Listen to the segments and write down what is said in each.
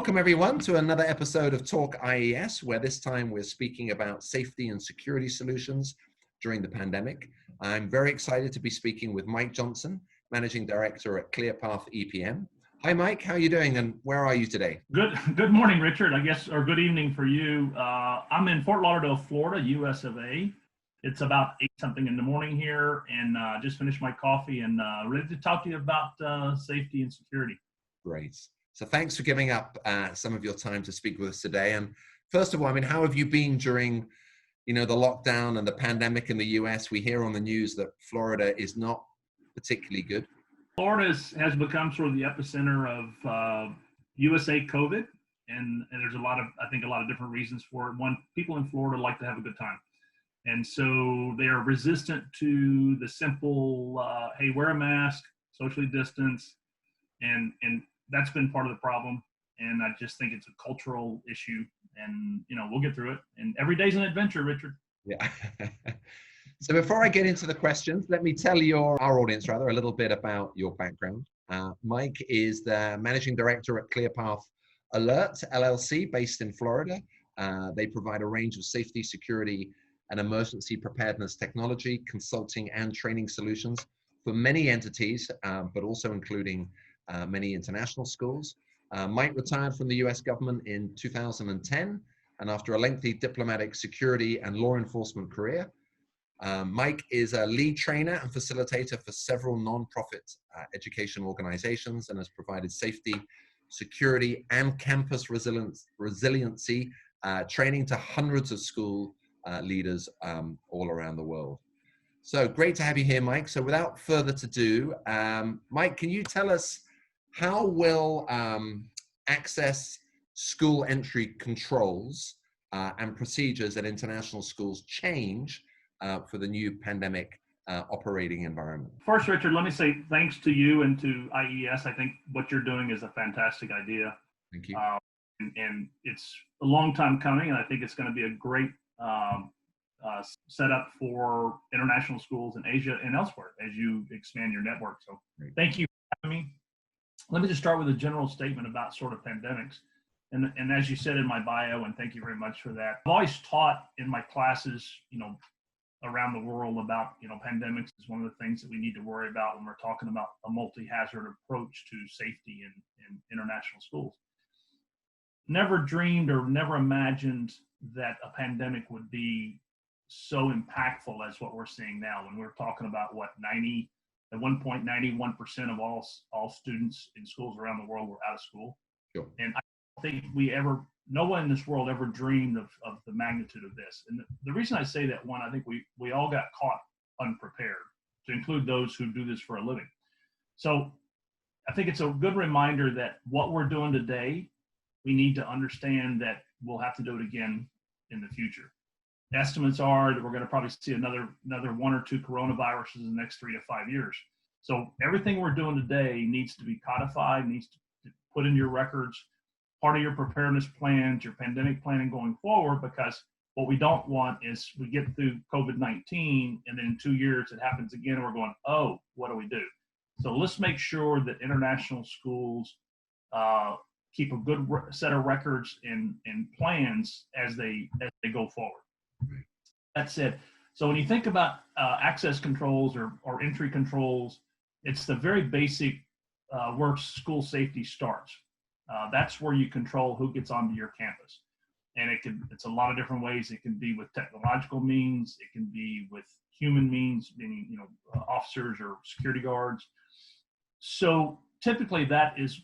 Welcome everyone to another episode of Talk IES, where this time we're speaking about safety and security solutions during the pandemic. I'm very excited to be speaking with Mike Johnson, Managing Director at ClearPath EPM. Hi Mike, how are you doing and where are you today? Good morning, Richard, I guess, or good evening for you. I'm in Fort Lauderdale, Florida, US of A. It's about 8 something in the morning here, and just finished my coffee and ready to talk to you about safety and security. Great. So thanks for giving up some of your time to speak with us today. And first of all, how have you been during, the lockdown and the pandemic in the US? We hear on the news that Florida is not particularly good. Florida has become sort of the epicenter of USA COVID, and there's I think a lot of different reasons for it. One, people in Florida like to have a good time. And so they are resistant to the simple, hey, wear a mask, socially distance, and that's been part of the problem. And I just think it's a cultural issue, and we'll get through it. And every day's an adventure, Richard. Yeah. So before I get into the questions, let me tell our audience a little bit about your background. Mike is the Managing Director at ClearPath Alert, LLC, based in Florida. They provide a range of safety, security, and emergency preparedness technology, consulting, and training solutions for many entities, but also including many international schools. Mike retired from the US government in 2010, and after a lengthy diplomatic, security, and law enforcement career, Mike is a lead trainer and facilitator for several non-profit education organizations and has provided safety, security, and campus resiliency training to hundreds of school leaders all around the world. So great to have you here, Mike. So without further ado, Mike, can you tell us how will access school entry controls and procedures at international schools change for the new pandemic operating environment? First, Richard, let me say thanks to you and to IES. I think what you're doing is a fantastic idea. Thank you. And it's a long time coming, and I think it's going to be a great setup for international schools in Asia and elsewhere as you expand your network. So Thank you for having me. Let me just start with a general statement about sort of pandemics. And as you said in my bio, and thank you very much for that, I've always taught in my classes, around the world about, pandemics is one of the things that we need to worry about when we're talking about a multi-hazard approach to safety in international schools. Never dreamed or never imagined that a pandemic would be so impactful as what we're seeing now, when we're talking about at one point 91% of all students in schools around the world were out of school. Sure. And I don't think no one in this world ever dreamed of the magnitude of this. And the reason I say that, one, I think we all got caught unprepared, to include those who do this for a living. So I think it's a good reminder that what we're doing today, we need to understand that we'll have to do it again in the future. Estimates are that we're going to probably see another 1 or 2 coronaviruses in the next 3 to 5 years. So everything we're doing today needs to be codified, needs to be put in your records, part of your preparedness plans, your pandemic planning going forward, because what we don't want is we get through COVID-19 and then in 2 years it happens again and we're going, oh, what do we do? So let's make sure that international schools keep a good set of records and plans as they go forward. That said, so when you think about access controls or entry controls, it's the very basic where school safety starts. That's where you control who gets onto your campus. And it's a lot of different ways. It can be with technological means. It can be with human means, meaning, officers or security guards. So typically that is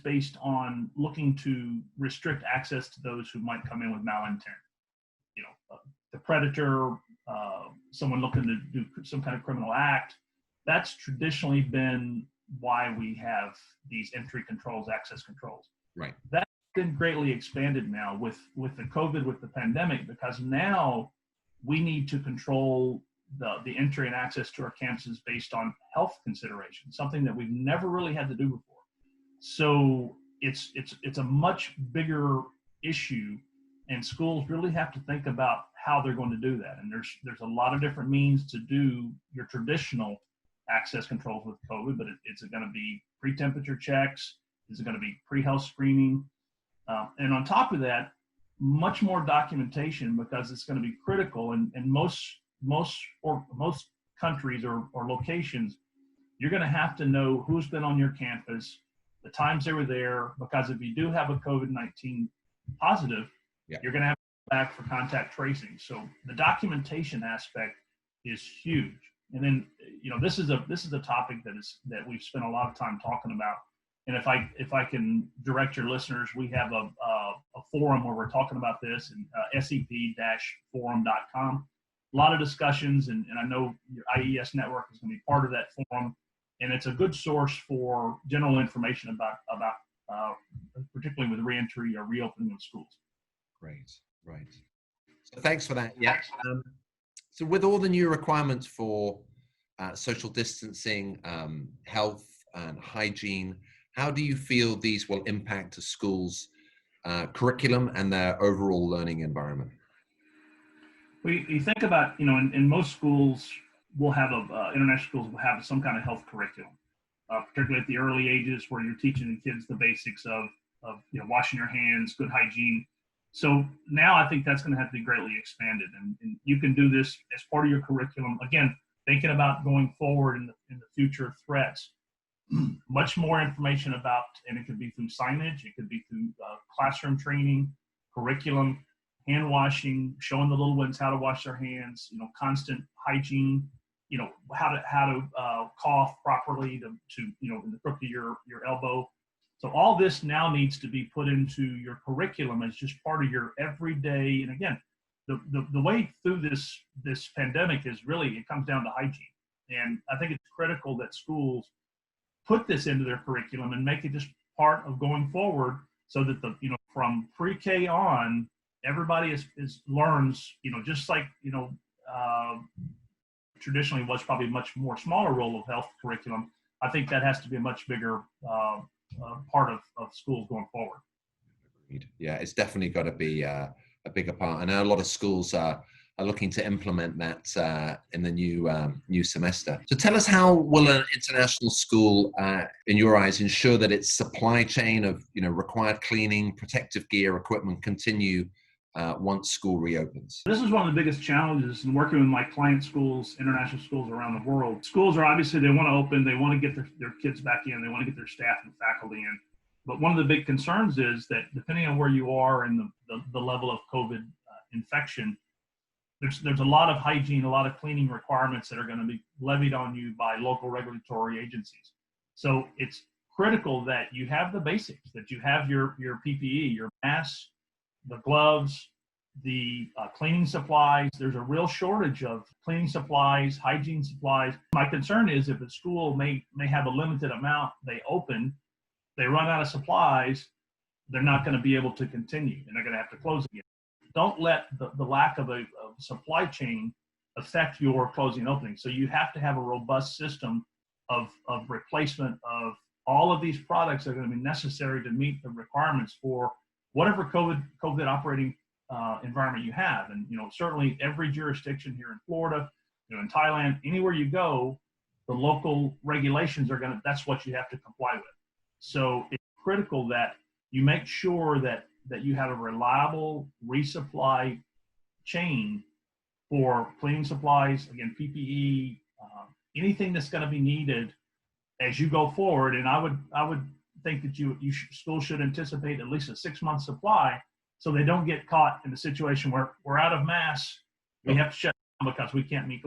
based on looking to restrict access to those who might come in with malintent. The predator, someone looking to do some kind of criminal act. That's traditionally been why we have these entry controls, access controls. Right. That's been greatly expanded now with the COVID, with the pandemic, because now we need to control the entry and access to our campuses based on health considerations, something that we've never really had to do before. So it's a much bigger issue, and schools really have to think about how they're going to do that. And there's a lot of different means to do your traditional access controls with COVID, but it's going to be pre-temperature checks. Is it going to be pre-health screening? And on top of that, much more documentation, because it's going to be critical. And most countries or locations, you're going to have to know who's been on your campus, the times they were there, because if you do have a COVID-19 positive, Yeah. you're going to have to go back for contact tracing. So the documentation aspect is huge. And then, this is a topic that we've spent a lot of time talking about. And if I can direct your listeners, we have a forum where we're talking about this, and sep-forum.com. A lot of discussions, and I know your IES network is going to be part of that forum, and it's a good source for general information about particularly with reentry or reopening of schools. Great. So thanks for that. Yeah. So with all the new requirements for social distancing, health and hygiene, how do you feel these will impact a school's curriculum and their overall learning environment? You think about, in most schools, we'll have international schools will have some kind of health curriculum, particularly at the early ages where you're teaching the kids the basics of washing your hands, good hygiene. So now I think that's going to have to be greatly expanded, and you can do this as part of your curriculum. Again, thinking about going forward in the future threats, much more information about, and it could be through signage, it could be through classroom training, curriculum, hand washing, showing the little ones how to wash their hands, constant hygiene, how to cough properly to in the crook of your elbow. So all this now needs to be put into your curriculum as just part of your everyday. And again, the way through this pandemic is really, it comes down to hygiene. And I think it's critical that schools put this into their curriculum and make it just part of going forward, so that from pre-K on, everybody learns, just like, traditionally was probably a much more smaller role of health curriculum. I think that has to be a much bigger part of schools going forward. Yeah, it's definitely got to be a bigger part. I know a lot of schools are looking to implement that in the new semester. So tell us, how will an international school, in your eyes, ensure that its supply chain of required cleaning, protective gear, equipment continue once school reopens? This is one of the biggest challenges in working with my client schools, international schools around the world. Schools are obviously, they want to open, they want to get their kids back in, they want to get their staff and faculty in. But one of the big concerns is that depending on where you are and the level of COVID infection, there's a lot of hygiene, a lot of cleaning requirements that are going to be levied on you by local regulatory agencies. So it's critical that you have the basics, that you have your PPE, your masks, the gloves, the cleaning supplies. There's a real shortage of cleaning supplies, hygiene supplies. My concern is if a school may have a limited amount, they run out of supplies, they're not going to be able to continue, and they're going to have to close again. Don't let the lack of a supply chain affect your closing and opening. So you have to have a robust system of replacement of all of these products that are going to be necessary to meet the requirements for whatever COVID operating environment you have. And certainly every jurisdiction here in Florida, in Thailand, anywhere you go, the local regulations that's what you have to comply with. So it's critical that you make sure that you have a reliable resupply chain for cleaning supplies, again, PPE, anything that's going to be needed as you go forward. And I would think that schools should anticipate at least a 6-month supply, so they don't get caught in a situation where we're out of masks, we have to shut down because we can't meet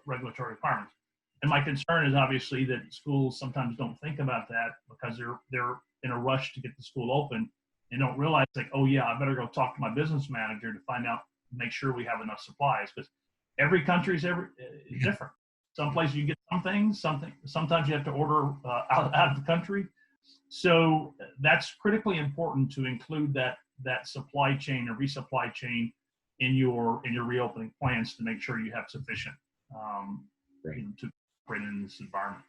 regulatory requirements. And my concern is obviously that schools sometimes don't think about that because they're in a rush to get the school open and don't realize, like, oh yeah, I better go talk to my business manager to find out, make sure we have enough supplies, because every country is different. Some places you get some things, sometimes you have to order out of the country. So that's critically important to include that supply chain or resupply chain in your reopening plans to make sure you have sufficient to operate in this environment.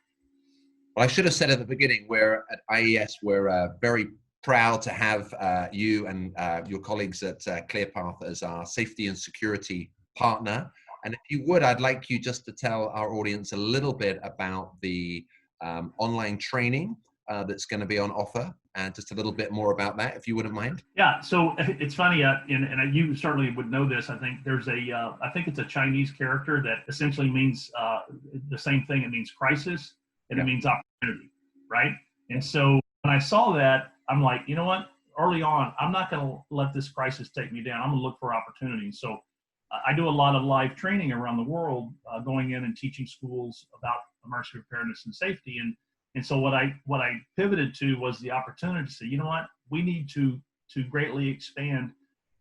Well, I should have said at the beginning, we're at IES, we're very proud to have you and your colleagues at ClearPath as our safety and security partner. And if you would, I'd like you just to tell our audience a little bit about the online training that's going to be on offer, and just a little bit more about that, if you wouldn't mind. Yeah, so it's funny, and you certainly would know this. I think there's I think it's a Chinese character that essentially means the same thing. It means crisis, and it means opportunity, right? And so when I saw that, I'm like, you know what? Early on, I'm not going to let this crisis take me down. I'm going to look for opportunities. So I do a lot of live training around the world, going in and teaching schools about emergency preparedness and safety. And so what I pivoted to was the opportunity to say, you know what, we need to greatly expand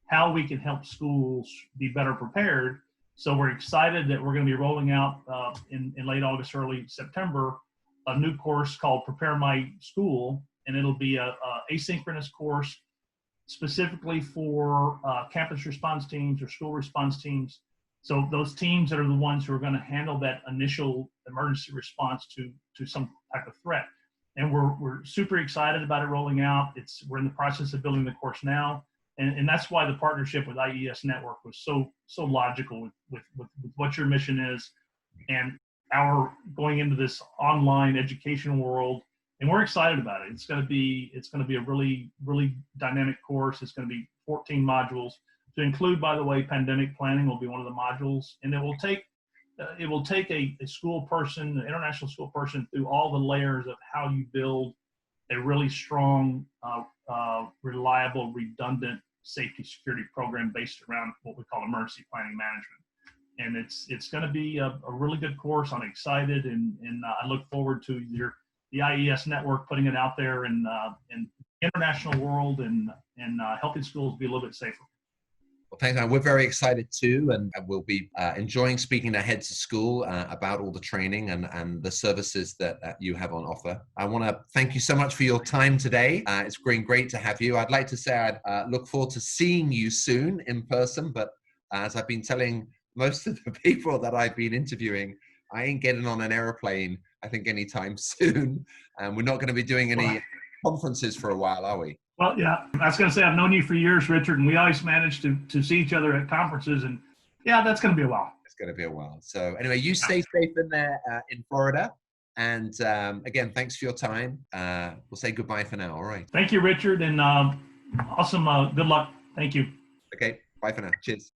how we can help schools be better prepared. So we're excited that we're going to be rolling out in late August, early September, a new course called Prepare My School, and it'll be a asynchronous course specifically for campus response teams or school response teams. So those teams that are the ones who are going to handle that initial emergency response to some type of threat. And we're super excited about it rolling out. We're in the process of building the course now. And that's why the partnership with IES Network was so logical with what your mission is and our going into this online education world. And we're excited about it. It's going to be a really, really dynamic course. It's going to be 14 modules to include, by the way, pandemic planning will be one of the modules. And it will take a school person, an international school person, through all the layers of how you build a really strong, reliable, redundant safety security program based around what we call emergency planning management. And it's going to be a really good course. I'm excited, and I look forward to the IES network putting it out there in the international world and helping schools be a little bit safer. Well, thanks, man. We're very excited too, and we'll be enjoying speaking to heads of school about all the training and the services that you have on offer. I want to thank you so much for your time today. It's been great to have you. I'd like to say I'd look forward to seeing you soon in person, but as I've been telling most of the people that I've been interviewing, I ain't getting on an airplane, I think, anytime soon. And we're not going to be doing any conferences for a while, are we? Well, yeah, I was going to say, I've known you for years, Richard, and we always manage to see each other at conferences. And yeah, that's going to be a while. It's going to be a while. So anyway, you stay safe in there in Florida. And again, thanks for your time. We'll say goodbye for now. All right. Thank you, Richard. And awesome. Good luck. Thank you. Okay. Bye for now. Cheers.